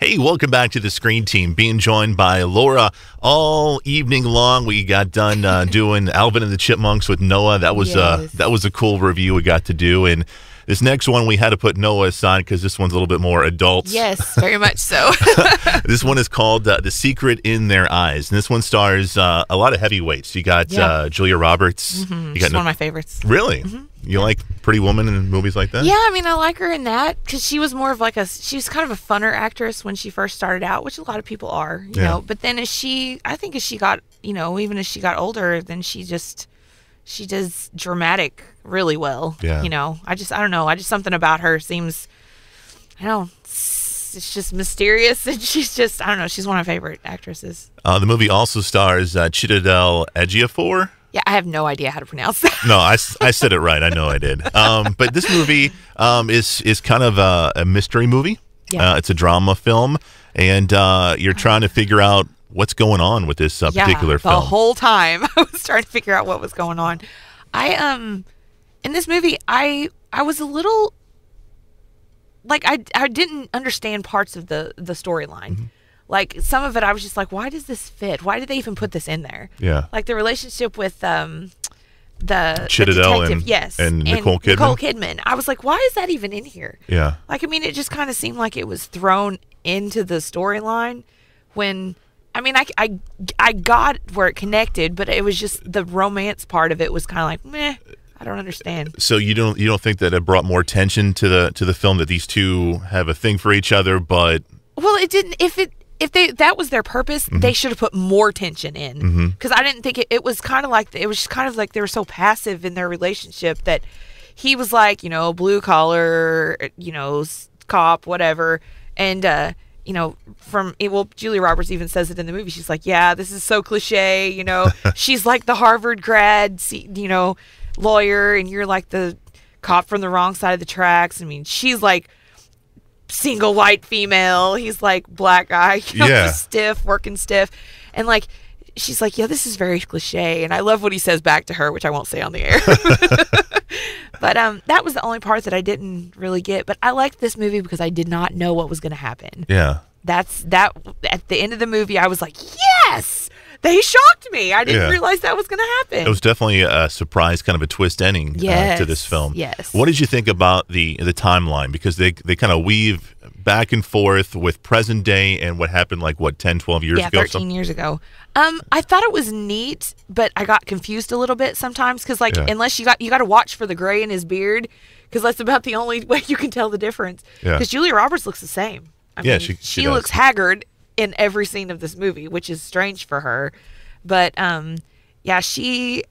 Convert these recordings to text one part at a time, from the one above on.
Hey, welcome back to the Screen Team, being joined by Laura all evening long. We got done doing Alvin and the Chipmunks with Noah. That was a cool review we got to do. And this next one, we had to put Noah aside because this one's a little bit more adult. Yes, very much so. This one is called The Secret in Their Eyes. And this one stars a lot of heavyweights. You got Julia Roberts. Mm-hmm. She's one of my favorites. Really? Mm-hmm. You like Pretty Woman in movies like that? Yeah, I mean, I like her in that because she was more of she was kind of a funner actress when she first started out, which a lot of people are, you know. But then as she got, even as she got older, then she does dramatic really well. Yeah. I don't know. Something about her seems, it's just mysterious, and she's just, I don't know, she's one of my favorite actresses. The movie also stars Chiwetel Ejiofor. Yeah, I have no idea how to pronounce that. No, I said it right. I know I did. But this movie is kind of a mystery movie. Yeah. It's a drama film, and you're trying to figure out what's going on with this particular film. The whole time I was trying to figure out what was going on. In this movie, I was a little I didn't understand parts of the storyline. Mm-hmm. Like, some of it, I was just like, why does this fit? Why did they even put this in there? Yeah. Like, the relationship with the detective, and Nicole Kidman. Nicole Kidman. I was like, why is that even in here? Yeah. Like, I mean, it just kind of seemed like it was thrown into the storyline when, I mean, I got where it connected, but it was just the romance part of it was kind of like, meh. I don't understand. So you don't think that it brought more tension to the film, that these two have a thing for each other, but... Well, it didn't. If that was their purpose, mm-hmm. they should have put more tension in. Because I didn't think it was kind of like they were so passive in their relationship that he was like, blue collar, cop, whatever, and Julia Roberts even says it in the movie. She's like, yeah, this is so cliche, she's like the Harvard grad, lawyer, and you're like the cop from the wrong side of the tracks. I mean, she's like single white female, he's like black guy, working stiff, and like she's like, yeah, this is very cliche, and I love what he says back to her, which I won't say on the air. But that was the only part that I didn't really get. But I liked this movie because I did not know what was going to happen. Yeah, that's at the end of the movie, I was like, yes, they shocked me. I didn't realize that was going to happen. It was definitely a surprise, kind of a twist ending to this film. Yes. What did you think about the timeline? Because they kind of weave back and forth with present day and what happened 10, 12 years ago? Yeah, 13 years ago. I thought it was neat, but I got confused a little bit sometimes because unless you got to watch for the gray in his beard, because that's about the only way you can tell the difference. Because Julia Roberts looks the same. I mean, she looks haggard in every scene of this movie, which is strange for her. But she,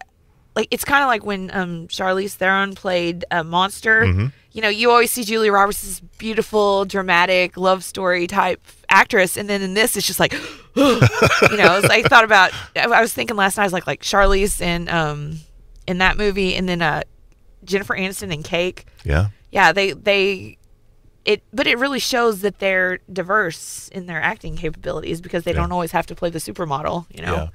it's kind of like when Charlize Theron played Monster. Mm-hmm. You always see Julia Roberts as beautiful, dramatic, love story type actress, and then in this, it's just like, I thought about. I was thinking last night, I was like Charlize in that movie, and then Jennifer Aniston in Cake. Yeah, but it really shows that they're diverse in their acting capabilities because they don't always have to play the supermodel. Yeah.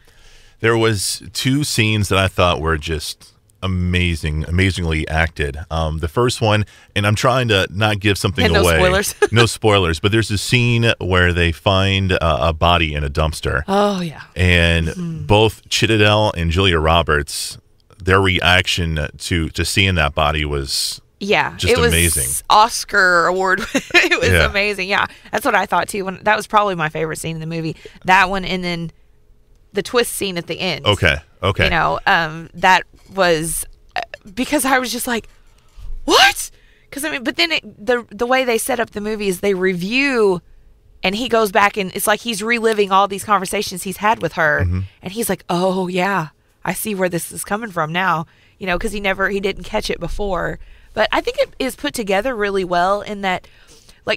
There was two scenes that I thought were just amazingly acted. The first one, and I'm trying to not give something away. No spoilers. No spoilers, but there's a scene where they find a body in a dumpster. Oh, yeah. And both Chiwetel and Julia Roberts, their reaction to seeing that body was... Yeah, just amazing. Was Oscar award. It was amazing. Yeah, that's what I thought too. That was probably my favorite scene in the movie. That one, and then the twist scene at the end. Okay. That was because I was just like, what? Because I mean, but then the way they set up the movie is they review, and he goes back and it's like he's reliving all these conversations he's had with her, and he's like, oh yeah, I see where this is coming from now. Because he didn't catch it before. But I think it is put together really well in that,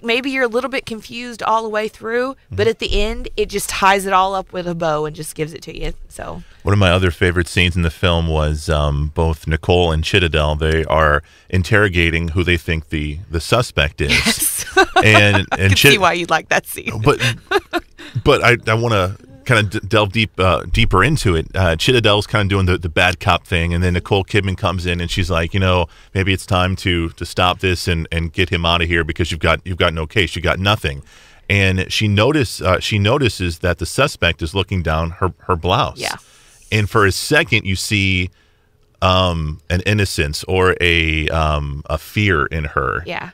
maybe you're a little bit confused all the way through, but at the end, it just ties it all up with a bow and just gives it to you. So one of my other favorite scenes in the film was both Nicole and Chiwetel. They are interrogating who they think the suspect is. Yes. And I can see why you'd like that scene. But I want to kind of delve deeper into it. Chiwetel's kind of doing the bad cop thing, and then Nicole Kidman comes in and she's like, maybe it's time to stop this and get him out of here because you've got no case, you got nothing. and she notices that the suspect is looking down her blouse. Yeah. And for a second, you see an innocence or a fear in her. Yeah.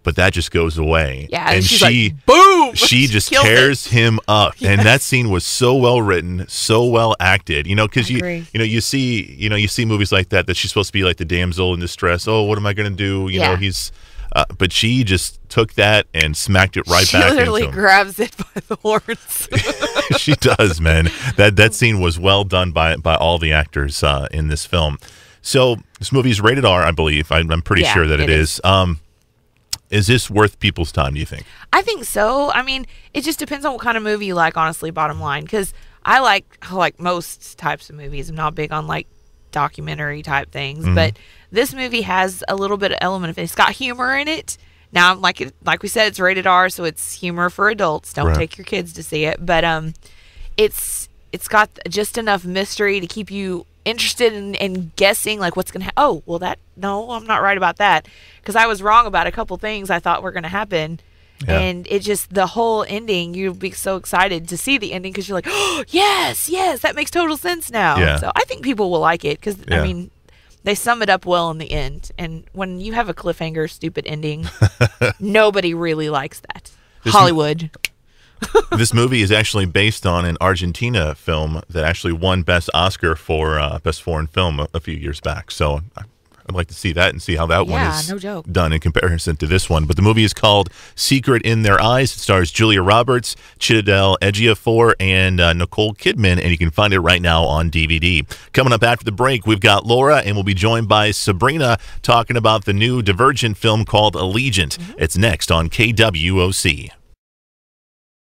But that just goes away. Yeah, and she's like, boom! She just tears him up. Yes. And that scene was so well written, so well acted. Because you see movies like that she's supposed to be like the damsel in distress. Oh, what am I going to do? He's but she just took that and smacked it right back into him. She literally grabs it by the horns. She does, man. That scene was well done by all the actors in this film. So this movie is rated R, I believe. I'm pretty sure that it is. Is this worth people's time, do you think? I think so. I mean, it just depends on what kind of movie you like, honestly, bottom line. Because I like most types of movies. I'm not big on, like, documentary type things. Mm-hmm. But this movie has a little bit of element of it. It's got humor in it. Now, like we said, it's rated R, so it's humor for adults. Don't take your kids to see it. But it's got just enough mystery to keep you interested in guessing, like, what's gonna I'm not right about that, because I was wrong about a couple things I thought were gonna happen. And it just, the whole ending, you'll be so excited to see the ending because you're like, oh, yes, that makes total sense now. So I think people will like it because I mean, they sum it up well in the end, and when you have a cliffhanger stupid ending, nobody really likes that. Hollywood. This movie is actually based on an Argentina film that actually won Best Oscar for Best Foreign Film a few years back. So I'd like to see that and see how that one is done in comparison to this one. But the movie is called Secret in Their Eyes. It stars Julia Roberts, Chiwetel Ejiofor, and Nicole Kidman, and you can find it right now on DVD. Coming up after the break, we've got Laura, and we'll be joined by Sabrina talking about the new Divergent film called Allegiant. It's next on KWOC.